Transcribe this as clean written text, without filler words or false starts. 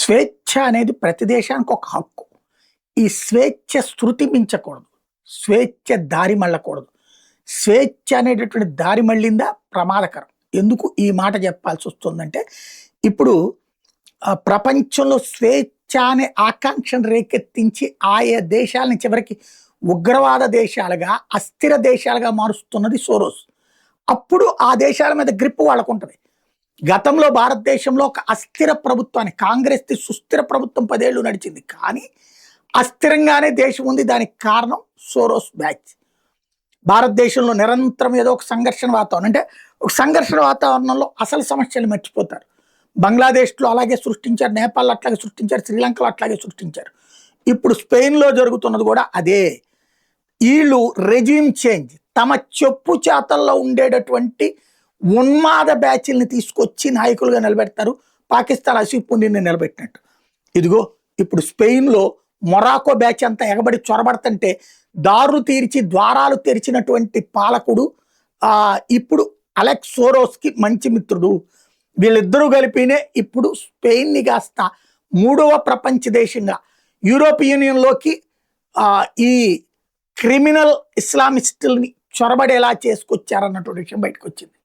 స్వేచ్ఛ అనేది ప్రతి దేశానికి ఒక హక్కు. ఈ స్వేచ్ఛ శృతి మించకూడదు. స్వేచ్ఛ దారి మళ్ళకూడదు. స్వేచ్ఛ అనేటటువంటి దారి మళ్ళిందా ప్రమాదకరం. ఎందుకు ఈ మాట చెప్పాల్సి వస్తుందంటే, ఇప్పుడు ప్రపంచంలో స్వేచ్ఛ అనే ఆకాంక్షను రేకెత్తించి ఆయా దేశాలని చివరికి ఉగ్రవాద దేశాలుగా, అస్థిర దేశాలుగా మారుస్తున్నది సోరోస్. అప్పుడు ఆ దేశాల మీద గ్రిప్ వాళ్ళకుంటది. గతంలో భారతదేశంలో ఒక అస్థిర ప్రభుత్వాన్ని, కాంగ్రెస్ది సుస్థిర ప్రభుత్వం 10 ఏళ్ళు నడిచింది. కానీ అస్థిరంగానే దేశం ఉంది. దానికి కారణం సోరోస్ బ్యాచ్. భారతదేశంలో నిరంతరం ఏదో ఒక సంఘర్షణ వాతావరణం, అంటే ఒక సంఘర్షణ వాతావరణంలో అసలు సమస్యలు మర్చిపోతారు. బంగ్లాదేశ్లో అలాగే సృష్టించారు, నేపాల్లో అట్లాగే సృష్టించారు, శ్రీలంకలో అట్లాగే సృష్టించారు. ఇప్పుడు స్పెయిన్లో జరుగుతున్నది కూడా అదే. వీళ్ళు రెజ్యూమ్ చేంజ్, తమ చెప్పు చేతల్లో ఉండేటటువంటి ఉన్మాద బ్యాచ్ల్ని తీసుకొచ్చి నాయకులుగా నిలబెడతారు. పాకిస్తాన్ అసీఫ్ ముండిని నిలబెట్టినట్టు. ఇదిగో ఇప్పుడు స్పెయిన్లో మొరాకో బ్యాచ్ అంతా ఎగబడి చొరబడుతుంటే దారులు తీర్చి ద్వారాలు తెరిచినటువంటి పాలకుడు ఇప్పుడు అలెక్స్ సోరోస్కి మంచి మిత్రుడు. వీళ్ళిద్దరూ కలిపినే ఇప్పుడు స్పెయిన్ని కాస్త 3వ ప్రపంచ దేశంగా యూరోప్ యూనియన్లోకి ఈ క్రిమినల్ ఇస్లామిస్టుల్ని చొరబడేలా చేసుకొచ్చారన్నటువంటి విషయం బయటకు వచ్చింది.